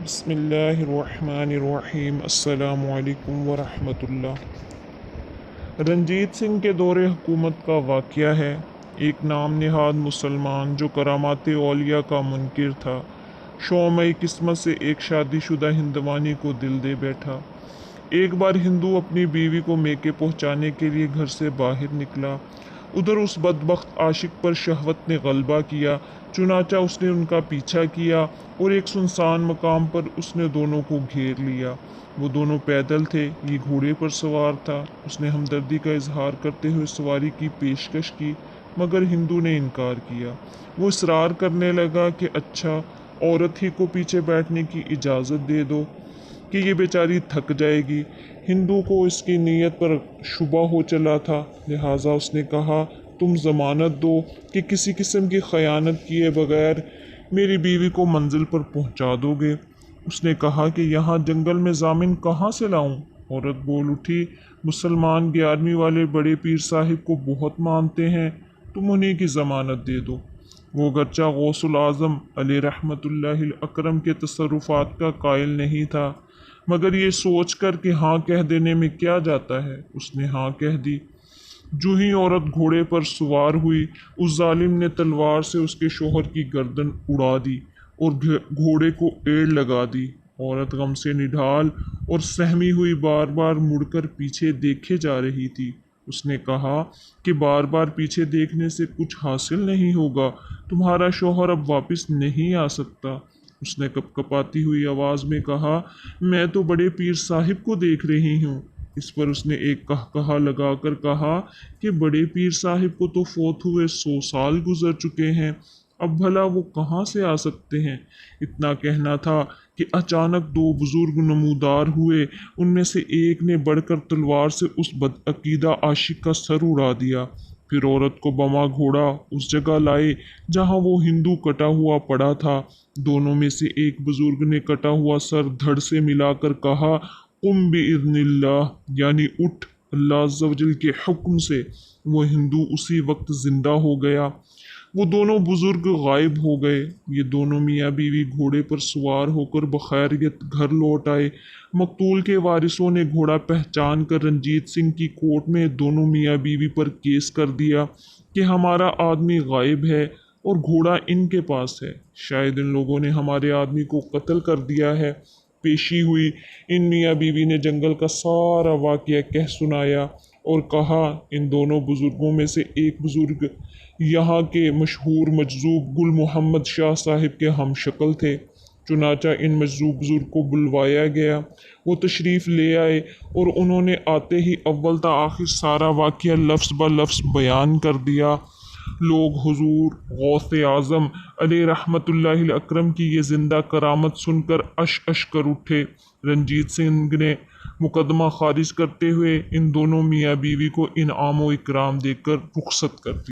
بسم اللہ الرحمن الرحیم۔ السلام علیکم ورحمۃ اللہ۔ رنجیت سنگھ کے دور حکومت کا واقعہ ہے۔ ایک نام نہاد مسلمان جو کرامات اولیاء کا منکر تھا، شومۂ قسمت سے ایک شادی شدہ ہندوانی کو دل دے بیٹھا۔ ایک بار ہندو اپنی بیوی کو میکے پہنچانے کے لیے گھر سے باہر نکلا۔ ادھر اس بدبخت عاشق پر شہوت نے غلبہ کیا، چنانچہ اس نے ان کا پیچھا کیا اور ایک سنسان مقام پر اس نے دونوں کو گھیر لیا۔ وہ دونوں پیدل تھے، یہ گھوڑے پر سوار تھا۔ اس نے ہمدردی کا اظہار کرتے ہوئے سواری کی پیشکش کی، مگر ہندو نے انکار کیا۔ وہ اصرار کرنے لگا کہ اچھا، عورت ہی کو پیچھے بیٹھنے کی اجازت دے دو کہ یہ بیچاری تھک جائے گی۔ ہندو کو اس کی نیت پر شبہ ہو چلا تھا، لہٰذا اس نے کہا، تم ضمانت دو کہ کسی قسم کی خیانت کیے بغیر میری بیوی کو منزل پر پہنچا دو گے۔ اس نے کہا کہ یہاں جنگل میں ضامن کہاں سے لاؤں؟ عورت بول اٹھی، مسلمان 11ویں والے بڑے پیر صاحب کو بہت مانتے ہیں، تم انہی کی ضمانت دے دو۔ وہ گرچہ غوث العظم علیہ رحمۃ اللہ اکرم کے تصرفات کا قائل نہیں تھا، مگر یہ سوچ کر کہ ہاں کہہ دینے میں کیا جاتا ہے، اس نے ہاں کہہ دی۔ جو ہی عورت گھوڑے پر سوار ہوئی، اس ظالم نے تلوار سے اس کے شوہر کی گردن اڑا دی اور گھوڑے کو ایڑ لگا دی۔ عورت غم سے نڈھال اور سہمی ہوئی بار بار مڑ کر پیچھے دیکھے جا رہی تھی۔ اس نے کہا کہ بار بار پیچھے دیکھنے سے کچھ حاصل نہیں ہوگا، تمہارا شوہر اب واپس نہیں آ سکتا۔ اس نے کپ کپاتی ہوئی آواز میں کہا، میں تو بڑے پیر صاحب کو دیکھ رہی ہوں۔ اس پر اس نے ایک قہقہہ لگا کر کہا کہ بڑے پیر صاحب کو تو فوت ہوئے 100 سال گزر چکے ہیں، اب بھلا وہ کہاں سے آ سکتے ہیں؟ اتنا کہنا تھا کہ اچانک 2 بزرگ نمودار ہوئے، ان میں سے ایک نے بڑھ کر تلوار سے اس بدعقیدہ عاشق کا سر اڑا دیا، پھر عورت کو بما گھوڑا اس جگہ لائے جہاں وہ ہندو کٹا ہوا پڑا تھا۔ دونوں میں سے ایک بزرگ نے کٹا ہوا سر دھڑ سے ملا کر کہا، قم بإذن اللہ، یعنی اٹھ اللہ عز و جل کے حکم سے۔ وہ ہندو اسی وقت زندہ ہو گیا۔ وہ دونوں بزرگ غائب ہو گئے۔ یہ دونوں میاں بیوی گھوڑے پر سوار ہو کر بخیریت گھر لوٹ آئے۔ مقتول کے وارثوں نے گھوڑا پہچان کر رنجیت سنگھ کی کورٹ میں دونوں میاں بیوی پر کیس کر دیا کہ ہمارا آدمی غائب ہے اور گھوڑا ان کے پاس ہے، شاید ان لوگوں نے ہمارے آدمی کو قتل کر دیا ہے۔ پیشی ہوئی، ان میاں بیوی نے جنگل کا سارا واقعہ کہہ سنایا اور کہا، ان دونوں بزرگوں میں سے ایک بزرگ یہاں کے مشہور مجذوب گل محمد شاہ صاحب کے ہم شکل تھے۔ چنانچہ ان مجذوب بزرگ کو بلوایا گیا، وہ تشریف لے آئے اور انہوں نے آتے ہی اول تا آخر سارا واقعہ لفظ بہ لفظ بیان کر دیا۔ لوگ حضور غوث اعظم علیہ رحمۃ اللہ اکرم کی یہ زندہ کرامت سن کر اش اش کر اٹھے۔ رنجیت سنگھ نے مقدمہ خارج کرتے ہوئے ان دونوں میاں بیوی کو انعام و اکرام دے کر رخصت کر دیا۔